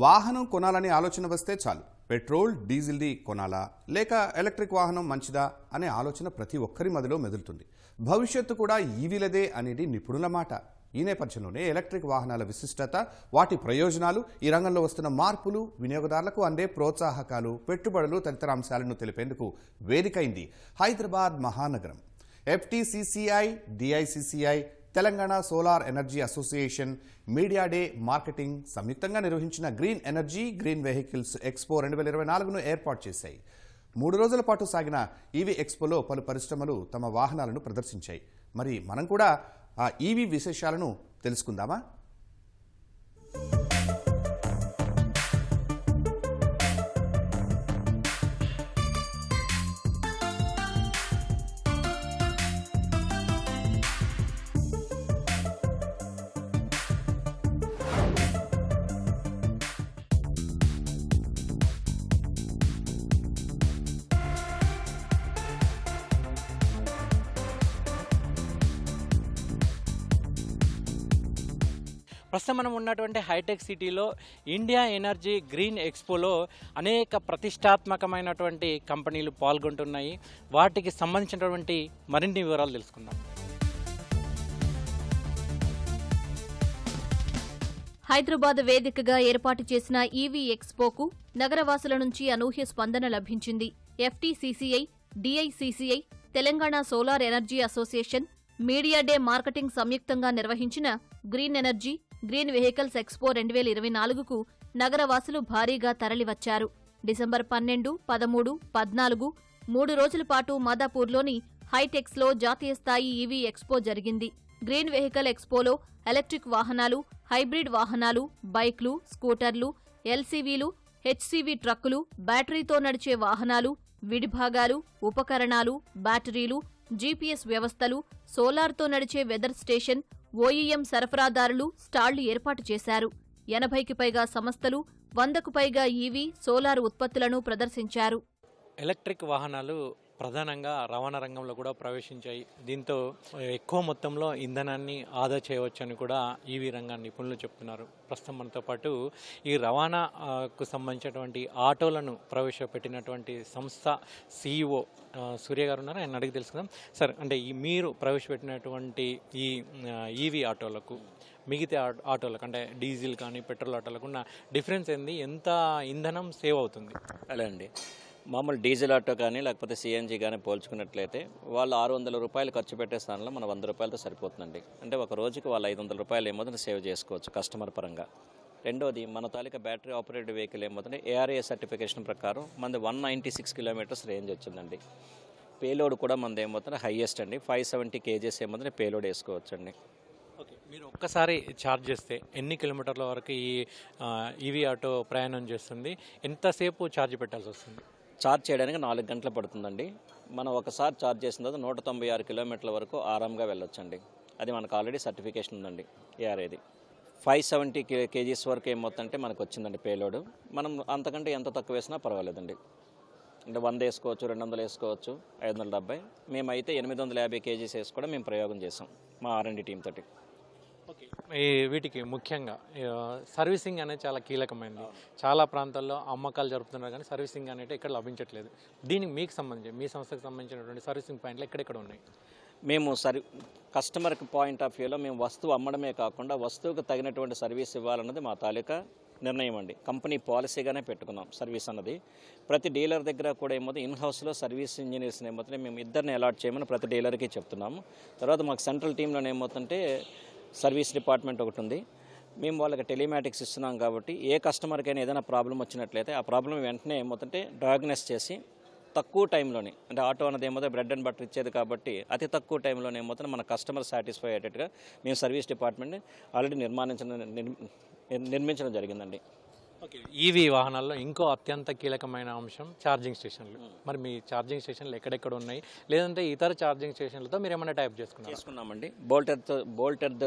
వాహనం కొనాలని ఆలోచన వస్తే చాలు పెట్రోల్ డీజిల్ది కొనాలా లేక ఎలక్ట్రిక్ వాహనం మంచిదా అనే ఆలోచన ప్రతి ఒక్కరి మదిలో మెదులుతుంది. భవిష్యత్తు కూడా ఈవీలదే అనేది నిపుణుల మాట. ఈ నేపథ్యంలోనే ఎలక్ట్రిక్ వాహనాల విశిష్టత, వాటి ప్రయోజనాలు, ఈ రంగంలో వస్తున్న మార్పులు, వినియోగదారులకు అందే ప్రోత్సాహకాలు, పెట్టుబడులు తదితర అంశాలను తెలిపేందుకు వేదికైంది హైదరాబాద్ మహానగరం. FTCCI, DICCI, Telangana solar energy association, media day marketing సంయుక్తంగా నిర్వహించిన green energy, green vehicles expo 2024ను ఏర్పాటు చేశాయి. 3 రోజుల పాటు సాగిన ఈవీ ఎక్స్పోలో పలు పరిశ్రమలు తమ వాహనాలను ప్రదర్శించాయి. మరి మనం కూడా ఆ ఈవీ విశేషాలను తెలుసుకుందామా? ప్రస్తుతం మనం ఉన్నటువంటి హైటెక్ సిటీలో ఇండియా ఎనర్జీ గ్రీన్ ఎక్స్పోలో అనేక ప్రతిష్టాత్మకమైనటువంటి కంపెనీలు పాల్గొంటున్నాయి. వాటికి సంబంధించినటువంటి మరిన్ని వివరాలు తెలుసుకుందాం. హైదరాబాద్ వేదికగా ఏర్పాటు చేసిన ఈవీ ఎక్స్పోకు నగరవాసుల నుంచి అనూహ్య స్పందన లభించింది. FTCCI, DICCI, Telangana solar energy association, media day marketing సంయుక్తంగా నిర్వహించిన green energy, green vehicles expo 2024కు నగరవాసులు భారీగా తరలివచ్చారు. డిసెంబర్ 12, 13, 14 3 రోజుల పాటు మాదాపూర్లోని హైటెక్స్లో జాతీయ స్థాయి ఈవీ ఎక్స్పో జరిగింది. గ్రీన్ వెహికల్ ఎక్స్పోలో ఎలక్ట్రిక్ వాహనాలు, హైబ్రిడ్ వాహనాలు, బైక్లు, స్కూటర్లు, LCVలు, HCV ట్రక్కులు, బ్యాటరీతో నడిచే వాహనాలు, విడిభాగాలు, ఉపకరణాలు, బ్యాటరీలు, GPS వ్యవస్థలు, సోలార్తో నడిచే వెదర్ స్టేషన్, OEM సరఫరాదారులు స్టాళ్లు ఏర్పాటు చేశారు. 80కి పైగా సంస్థలు 100కు పైగా ఈవీ, సోలార్ ఉత్పత్తులను ప్రదర్శించారు. ఎలక్ట్రిక్ వాహనాలు ప్రధానంగా రవాణా రంగంలో కూడా ప్రవేశించాయి. దీంతో ఎక్కువ మొత్తంలో ఇంధనాన్ని ఆదా చేయవచ్చని కూడా ఈవీ రంగాన్ని నిపుణులు చెప్తున్నారు. ప్రస్తుతం మనతో పాటు ఈ రవాణాకు సంబంధించినటువంటి ఆటోలను ప్రవేశపెట్టినటువంటి సంస్థ CEO సూర్య గారు ఉన్నారు. ఆయన అడిగి తెలుసుకుందాం. సార్, అంటే మీరు ప్రవేశపెట్టినటువంటి ఈ ఈవీ ఆటోలకు మిగతా ఆటోలకు అంటే డీజిల్ కానీ పెట్రోల్ ఆటోలకు ఉన్న డిఫరెన్స్ ఏంది? ఎంత ఇంధనం సేవ్ అవుతుంది? అలా అండి, మామూలు డీజిల్ ఆటో కానీ లేకపోతే CNG కానీ పోల్చుకున్నట్లయితే వాళ్ళు 600 రూపాయలు ఖర్చు పెట్టే స్థానంలో మన 100 రూపాయలతో సరిపోతుందండి. అంటే ఒక రోజుకి వాళ్ళు 500 రూపాయలు ఏమవుతుంది సేవ్ చేసుకోవచ్చు కస్టమర్ పరంగా. రెండోది, మన తాలూకా బ్యాటరీ ఆపరేటెడ్ వెహికల్ ఏమవుతుంది ARAI సర్టిఫికేషన్ ప్రకారం మనది 196 కిలోమీటర్స్ రేంజ్ వచ్చిందండి. పేలోడ్ కూడా మనది ఏమవుతుంది హైయెస్ట్ అండి, 570 kgs ఏమవుతుంది పేలోడ్ వేసుకోవచ్చు అండి. ఓకే, మీరు ఒక్కసారి ఛార్జ్ చేస్తే ఎన్ని కిలోమీటర్ల వరకు ఈ ఈవీ ఆటో ప్రయాణం చేస్తుంది? ఎంతసేపు ఛార్జ్ పెట్టాల్సి వస్తుంది? ఛార్జ్ చేయడానికి 4 గంటలు పడుతుందండి. మనం ఒకసారి ఛార్జ్ చేసిన తర్వాత 196 కిలోమీటర్ల వరకు ఆరాంగా వెళ్ళొచ్చండి. అది మనకు ఆల్రెడీ సర్టిఫికేషన్ ఉందండి ARAIది. 570 kgs వరకు ఏమవుతుందంటే మనకు వచ్చిందండి పేలోడ్. మనం అంతకంటే ఎంత తక్కువ వేసినా పర్వాలేదండి. అంటే 100 వేసుకోవచ్చు, 200 వేసుకోవచ్చు, 570. మేమైతే 850 kgs వేసి కూడా మేము ప్రయోగం చేసాం మా R&D టీమ్ తోటి. ఓకే, వీటికి ముఖ్యంగా సర్వీసింగ్ అనేది చాలా కీలకమైనది. చాలా ప్రాంతాల్లో అమ్మకాలు జరుపుతున్నారు కానీ సర్వీసింగ్ అనేది ఇక్కడ లభించట్లేదు. దీనికి మీకు సంబంధించి మీ సంస్థకు సంబంధించినటువంటి సర్వీసింగ్ పాయింట్లు ఎక్కడెక్కడ ఉన్నాయి? మేము కస్టమర్కి పాయింట్ ఆఫ్ వ్యూలో మేము వస్తువు అమ్మడమే కాకుండా వస్తువుకు తగినటువంటి సర్వీస్ ఇవ్వాలన్నది మా తాలూకా నిర్ణయం అండి. కంపెనీ పాలసీగానే పెట్టుకున్నాం సర్వీస్ అన్నది. ప్రతి డీలర్ దగ్గర కూడా ఏమవుతుంది ఇన్హౌస్లో సర్వీస్ ఇంజనీర్స్ని ఏమవుతుంది మేము ఇద్దరిని అలాట్ చేయమని ప్రతి డీలర్కి చెప్తున్నాము. తర్వాత మాకు సెంట్రల్ టీంలోనే ఏమవుతుంటే సర్వీస్ డిపార్ట్మెంట్ ఒకటి ఉంది. మేము వాళ్ళకి టెలిమాటిక్స్ ఇస్తున్నాం కాబట్టి ఏ కస్టమర్కైనా ఏదైనా ప్రాబ్లం వచ్చినట్లయితే ఆ ప్రాబ్లం వెంటనే ఏమవుతుంటే డయాగ్నోస్ చేసి తక్కువ టైంలోనే, అంటే ఆటో అనేది ఏమవుతుంది బ్రెడ్ అండ్ బటర్ ఇచ్చేది కాబట్టి అతి తక్కువ టైంలోనే ఏమవుతుంది మన కస్టమర్ సాటిస్ఫై అయ్యేటట్టుగా మేము సర్వీస్ డిపార్ట్మెంట్ని ఆల్రెడీ నిర్మించడం జరిగిందండి. ఓకే, ఈవీ వాహనాల్లో ఇంకో అత్యంత కీలకమైన అంశం ఛార్జింగ్ స్టేషన్లు. మరి మీ ఛార్జింగ్ స్టేషన్లు ఎక్కడెక్కడ ఉన్నాయి, లేదంటే ఇతర ఛార్జింగ్ స్టేషన్లతో మీరు ఏమైనా టైప్ చేసుకున్నామండి. బోల్టెడ్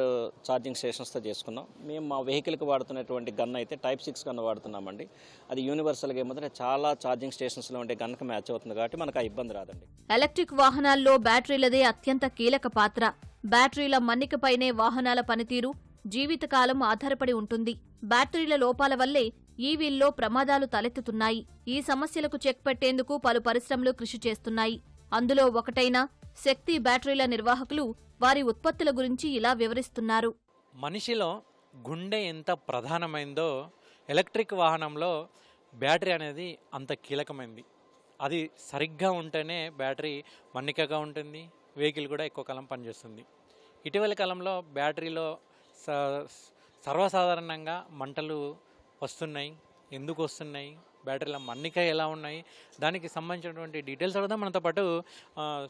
ఛార్జింగ్ స్టేషన్స్తో చేసుకున్నాం. మేము మా వెహికల్కి వాడుతున్నటువంటి గన్ అయితే Type 6 గన్ వాడుతున్నామండి. అది యూనివర్సల్గా ఏమంటే చాలా ఛార్జింగ్ స్టేషన్స్లో ఉండే గన్కి మ్యాచ్ అవుతుంది కాబట్టి మనకు ఆ ఇబ్బంది రాదండి. ఎలక్ట్రిక్ వాహనాల్లో బ్యాటరీలదే అత్యంత కీలక పాత్ర. బ్యాటరీల మన్నికపైనే వాహనాల పనితీరు, జీవితకాలం ఆధారపడి ఉంటుంది. బ్యాటరీల లోపాల వల్లే ఈవీల్లో ప్రమాదాలు తలెత్తుతున్నాయి. ఈ సమస్యలకు చెక్ పెట్టేందుకు పలు పరిశ్రమలు కృషి చేస్తున్నాయి. అందులో ఒకటైన శక్తి బ్యాటరీల నిర్వాహకులు వారి ఉత్పత్తుల గురించి ఇలా వివరిస్తున్నారు. మనిషిలో గుండె ఎంత ప్రధానమైందో ఎలక్ట్రిక్ వాహనంలో బ్యాటరీ అనేది అంత కీలకమైంది. అది సరిగ్గా ఉంటేనే బ్యాటరీ మన్నికగా ఉంటుంది, వెహికల్ కూడా ఎక్కువ కాలం పనిచేస్తుంది. ఇటీవల కాలంలో బ్యాటరీలో సర్వసాధారణంగా మంటలు వస్తున్నాయి. ఎందుకు వస్తున్నాయి, బ్యాటరీల మన్నిక ఎలా ఉన్నాయి, దానికి సంబంధించినటువంటి డీటెయిల్స్ అడుగుదాం. మనతో పాటు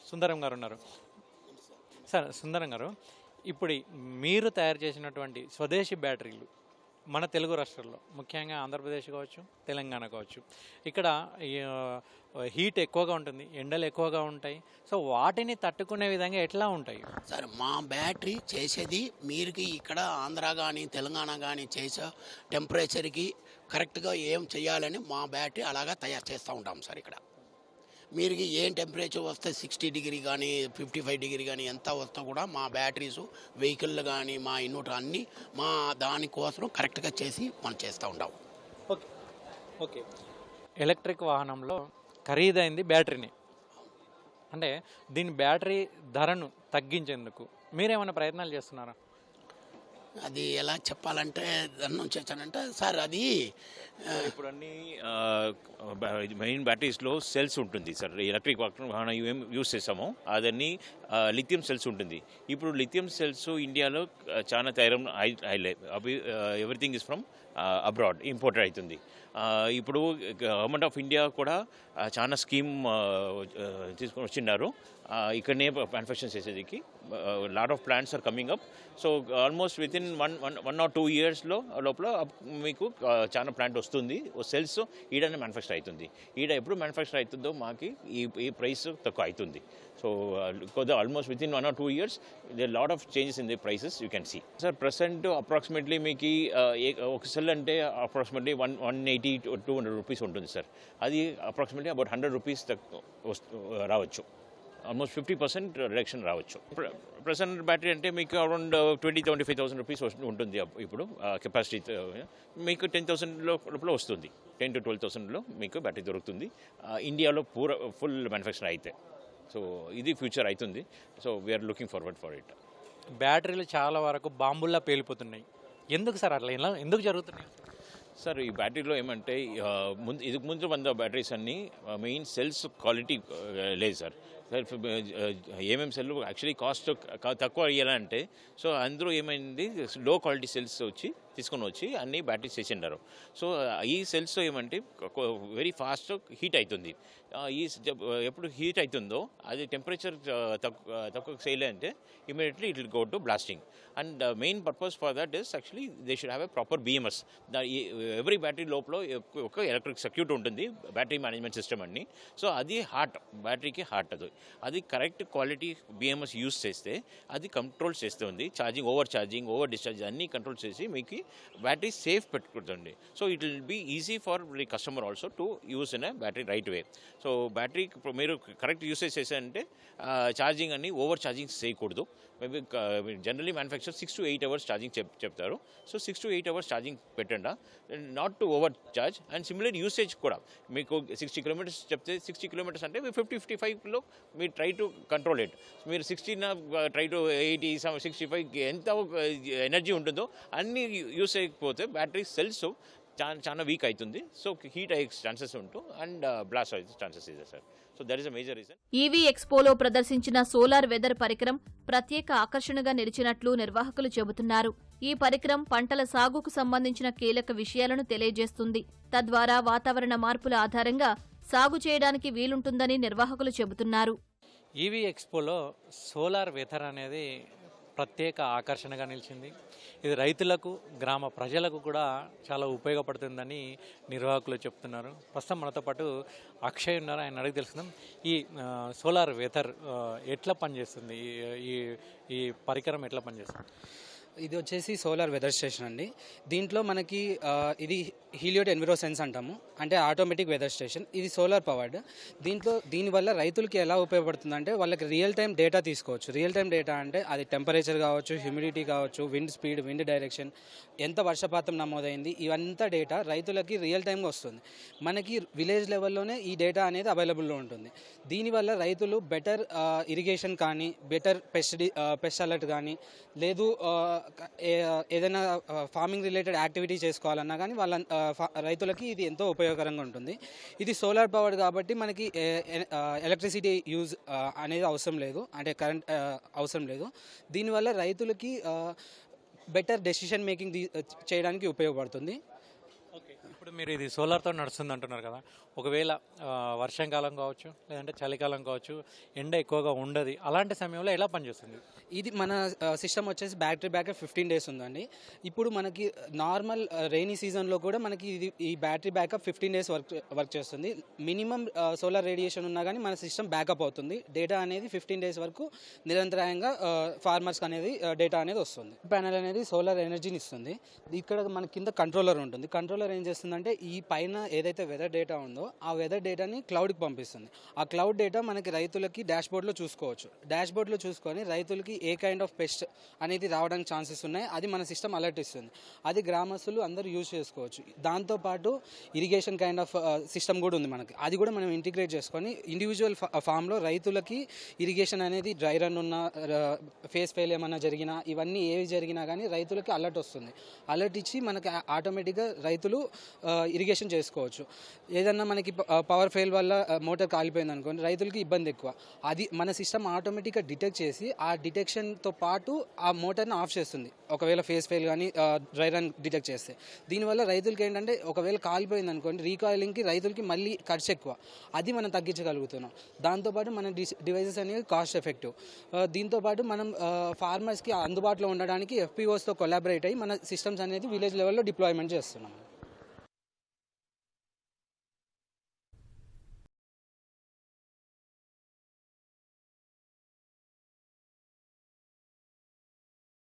సుందరం గారు ఉన్నారు. సార్ సుందరం గారు, ఇప్పుడు మీరు తయారు చేసినటువంటి స్వదేశీ బ్యాటరీలు మన తెలుగు రాష్ట్రాల్లో, ముఖ్యంగా ఆంధ్రప్రదేశ్ కావచ్చు, తెలంగాణ కావచ్చు, ఇక్కడ హీట్ ఎక్కువగా ఉంటుంది, ఎండలు ఎక్కువగా ఉంటాయి. సో వాటిని తట్టుకునే విధంగా ఎట్లా ఉంటాయి? సార్ మా బ్యాటరీ చేసేది మీరుకి ఇక్కడ ఆంధ్ర కానీ తెలంగాణ కానీ చేసే టెంపరేచర్కి కరెక్ట్గా ఏం చేయాలని మా బ్యాటరీ అలాగా తయారు చేస్తూ ఉంటాం సార్. ఇక్కడ మీరుకి ఏం టెంపరేచర్ వస్తే 60 డిగ్రీ కానీ 55 డిగ్రీ కానీ ఎంత వస్తా కూడా మా బ్యాటరీస్ వెహికల్ కానీ మా ఇన్వర్టర్ అన్నీ మా దానికోసం కరెక్ట్గా చేసి మనం చేస్తూ ఉంటాం. ఓకే ఓకే ఎలక్ట్రిక్ వాహనంలో ఖరీదైంది బ్యాటరీని, అంటే దీని బ్యాటరీ ధరను తగ్గించేందుకు మీరేమైనా ప్రయత్నాలు చేస్తున్నారా? అది ఎలా చెప్పాలంటే దాని నుంచి వచ్చానంటే సార్, అది ఇప్పుడు అన్ని మెయిన్ బ్యాటరీస్లో సెల్స్ ఉంటుంది సార్. ఎలక్ట్రిక్ వాహనం ఏం యూస్ చేస్తామో అదన్నీ లిథియం సెల్స్ ఉంటుంది. ఇప్పుడు లిథియం సెల్స్ ఇండియాలో చాలా తయారం అయ్యలే. అవి everything is from abroad imported అవుతుంది. ఇప్పుడు గవర్నమెంట్ ఆఫ్ ఇండియా కూడా చాలా స్కీమ్ తీసుకొని వచ్చిన్నారు ఇక్కడనే మ్యానుఫ్యాక్చర్ చేసేదికి. Lot of plants are coming up. So almost within 1 or 2 yearsలో లోపల మీకు చాలా ప్లాంట్ వస్తుంది. సెల్స్ ఈడనే మ్యానుఫ్యాక్చర్ అవుతుంది. ఈడ ఎప్పుడు మ్యానుఫ్యాక్చర్ అవుతుందో మాకు ఈ ప్రైస్ తక్కువ అవుతుంది. So almost within 1 or 2 years there lot of changes in the prices you can see. Sir present approximately మీకు ఒక సెల్ అంటే అప్రాక్సిమేట్లీ 180 to 200 రూపీస్ ఉంటుంది సార్. అది అప్రాక్సిమేట్లీ అబౌట్ 100 రూపీస్ రావచ్చు. ఆల్మోస్ట్ 50% రిడక్షన్ రావచ్చు. ప్రెసెంట్ బ్యాటరీ అంటే మీకు around 20,000-25,000 rupees ఉంటుంది. ఇప్పుడు కెపాసిటీ మీకు 10,000 లోపల వస్తుంది. 10,000 to 12,000లో మీకు బ్యాటరీ దొరుకుతుంది ఇండియాలో ఫుల్ మ్యానుఫ్యాక్చర్ అయితే. సో ఇది ఫ్యూచర్ అవుతుంది. So we are looking forward for it. బ్యాటరీలు చాలా వరకు బాంబుల్లా పేలిపోతున్నాయి. ఎందుకు సార్ అట్లా ఇలా ఎందుకు జరుగుతున్నాయి? సార్ ఈ బ్యాటరీలో ఏమంటే ఇదికి ముందు వంద బ్యాటరీస్ అన్నీ మెయిన్ సెల్స్ క్వాలిటీ లేదు సార్. ఏమేమి సెల్ యాక్చువల్లీ కాస్ట్ తక్కువ అయ్యాలంటే సో అందరూ ఏమైంది లో క్వాలిటీ సెల్స్ తీసుకొని వచ్చి అన్ని బ్యాటరీస్ చేసిండారు. సో ఈ సెల్స్ ఏమంటే వెరీ ఫాస్ట్ హీట్ అవుతుంది. ఎప్పుడు హీట్ అవుతుందో అది టెంపరేచర్ తక్కువ చేయలేదంటే immediately it will go to blasting. And main purpose for that is actually they should have a proper BMS. Every battery లోపల ఒక ఎలక్ట్రిక్ సర్క్యూట్ ఉంటుంది, బ్యాటరీ మేనేజ్మెంట్ సిస్టమ్ అన్ని. సో అది హార్ట్, బ్యాటరీకి హార్ట్. అది కరెక్ట్ క్వాలిటీ BMS యూస్ చేస్తే అది control చేస్తుంది. Charging, over charging, over discharge అన్నీ కంట్రోల్ చేసి మీకు బ్యాటరీ సేఫ్ పెట్టుకుంటుంది. So it will be easy for the customer also to use in a battery right way. So battery మీరు correct usage చేశారంటే charging అన్ని ఓవర్ ఛార్జింగ్ చేయకూడదు. Maybe generally manufacture 6 to 8 hours charging చెప్తారు. So 6 to 8 hours charging పెట్టండి, not to over charge. And similar usage కూడా మీకు 60 kilometers చెప్తే 60 kilometers అంటే 50-55లో మీరు ట్రై టు కంట్రోల్ ఇట్. మీరు 60 ట్రై టు 80, 65 ఎంత ఎనర్జీ ఉంటుందో అన్నీ యూస్ చేయకపోతే బ్యాటరీ సెల్స్ చాలా వీక్ అవుతుంది. సో హీట్ అయ్యే ఛాన్సెస్ ఉంటూ అండ్ బ్లాస్ట్ అయ్యే ఛాన్సెస్ ಇದೆ sir. So that is a major reason. EV ఎక్స్పోలో ప్రదర్శించిన సోలార్ వెదర్ పరికరం ప్రత్యేక ఆకర్షణగా నిలిచినట్లు నిర్వాహకులు చెబుతున్నారు. ఈ పరికరం పంటల సాగుకు సంబంధించిన కీలక విషయాలను తెలియజేస్తుంది. తద్వారా వాతావరణ మార్పుల ఆధారంగా సాగు చేయడానికి వీలుంటుందని నిర్వాహకులు చెబుతున్నారు. ఈవీ ఎక్స్పోలో సోలార్ వెదర్ అనేది ప్రత్యేక ఆకర్షణగా నిలిచింది. ఇది రైతులకు, గ్రామ ప్రజలకు కూడా చాలా ఉపయోగపడుతుందని నిర్వాహకులు చెప్తున్నారు. ప్రస్తుతం మనతో పాటు అక్షయ్ ఉన్నారు, ఆయన అడిగి తెలుసుకుందాం. ఈ సోలార్ వెదర్ ఎట్లా పనిచేస్తుంది, ఈ పరికరం ఎట్లా పనిచేస్తుంది? ఇది వచ్చేసి సోలార్ వెదర్ స్టేషన్ అండి. దీంట్లో మనకి ఇది హీలియోట్ ఎన్విరోసెన్స్ అంటాము, అంటే ఆటోమేటిక్ వెదర్ స్టేషన్. ఇది సోలార్ పవర్డ్. దీనివల్ల రైతులకి ఎలా ఉపయోగపడుతుంది అంటే వాళ్ళకి రియల్ టైం డేటా తీసుకోవచ్చు. రియల్ టైం డేటా అంటే అది టెంపరేచర్ కావచ్చు, హ్యూమిడిటీ కావచ్చు, విండ్ స్పీడ్, విండ్ డైరెక్షన్, ఎంత వర్షపాతం నమోదైంది, ఇవంతా డేటా రైతులకి రియల్ టైంగా వస్తుంది. మనకి విలేజ్ లెవెల్లోనే ఈ డేటా అనేది అవైలబుల్లో ఉంటుంది. దీనివల్ల రైతులు బెటర్ ఇరిగేషన్ కానీ, బెటర్ పెస్ట్ అలర్ట్ కానీ, లేదు ఏదైనా ఫార్మింగ్ రిలేటెడ్ యాక్టివిటీ చేసుకోవాలన్నా కానీ రైతులకి ఇది ఎంతో ఉపయోగకరంగా ఉంటుంది. ఇది సోలార్ పవర్డ్ కాబట్టి మనకి ఎలక్ట్రిసిటీ యూజ్ అనేది అవసరం లేదు, అంటే కరెంట్ అవసరం లేదు. దీనివల్ల రైతులకి బెటర్ డెసిషన్ మేకింగ్ చేయడానికి ఉపయోగపడుతుంది. ఇప్పుడు మీరు ఇది సోలార్తో నడుస్తుంది అంటున్నారు కదా, ఒకవేళ వర్షాకాలం కావచ్చు, లేదంటే చలికాలం కావచ్చు, ఎండ ఎక్కువగా ఉండదు, అలాంటి సమయంలో ఎలా పనిచేస్తుంది? ఇది మన సిస్టమ్ వచ్చేసి బ్యాటరీ బ్యాకప్ 15 days ఉందండి. ఇప్పుడు మనకి నార్మల్ రెయినీ సీజన్లో కూడా మనకి ఈ బ్యాటరీ బ్యాకప్ 15 days వర్క్ చేస్తుంది. మినిమం సోలార్ రేడియేషన్ ఉన్నా కానీ మన సిస్టమ్ బ్యాకప్ అవుతుంది. డేటా అనేది 15 days వరకు నిరంతరాయంగా ఫార్మర్స్కి అనేది డేటా అనేది వస్తుంది. ప్యానెల్ అనేది సోలార్ ఎనర్జీని ఇస్తుంది. ఇక్కడ మన కింద కంట్రోలర్ ఉంటుంది. కంట్రోలర్ ఏం చేస్తుందంటే ఈ పైన ఏదైతే వెదర్ డేటా ఉందో ఆ వెదర్ డేటాని క్లౌడ్కి పంపిస్తుంది. ఆ క్లౌడ్ డేటా మనకి రైతులకి డాష్బోర్డ్లో చూసుకోవచ్చు. డాష్బోర్డ్లో చూసుకొని రైతులకి ఏ కైండ్ ఆఫ్ పెస్ట్ అనేది రావడానికి ఛాన్సెస్ ఉన్నాయి, అది మన సిస్టమ్ అలర్ట్ ఇస్తుంది. అది గ్రామస్తులు అందరూ యూజ్ చేసుకోవచ్చు. దాంతోపాటు ఇరిగేషన్ కైండ్ ఆఫ్ సిస్టమ్ కూడా ఉంది మనకి. అది కూడా మనం ఇంటిగ్రేట్ చేసుకొని ఇండివిజువల్ ఫామ్లో రైతులకి ఇరిగేషన్ అనేది డ్రై రన్ ఉన్న, ఫేస్ ఫెయిల్ ఏమైనా జరిగినా, ఇవన్నీ ఏవి జరిగినా కానీ రైతులకి అలర్ట్ వస్తుంది. అలర్ట్ ఇచ్చి మనకి ఆటోమేటిక్గా రైతులు ఇరిగేషన్ చేసుకోవచ్చు. ఏదన్నా మనకి పవర్ ఫెయిల్ వల్ల మోటార్ కాలిపోయింది అనుకోండి, రైతులకి ఇబ్బంది ఎక్కువ. అది మన సిస్టమ్ ఆటోమేటిక్గా డిటెక్ట్ చేసి ఆ డిటెక్షన్తో పాటు ఆ మోటార్ని ఆఫ్ చేస్తుంది ఒకవేళ ఫేస్ ఫెయిల్ కానీ డ్రై రన్ డిటెక్ట్ చేస్తే. దీనివల్ల రైతులకి ఏంటంటే ఒకవేళ కాలిపోయింది అనుకోండి, రీకాయిలింగ్కి రైతులకి మళ్ళీ ఖర్చు ఎక్కువ, అది మనం తగ్గించగలుగుతున్నాం. దాంతోపాటు మన డివైజెస్ అనేవి కాస్ట్ ఎఫెక్టివ్. దీంతోపాటు మనం ఫార్మర్స్కి అందుబాటులో ఉండడానికి FPOస్తో కొలాబరేట్ అయ్యి మన సిస్టమ్స్ అనేది విలేజ్ లెవెల్లో డిప్లాయ్మెంట్ చేస్తున్నాం.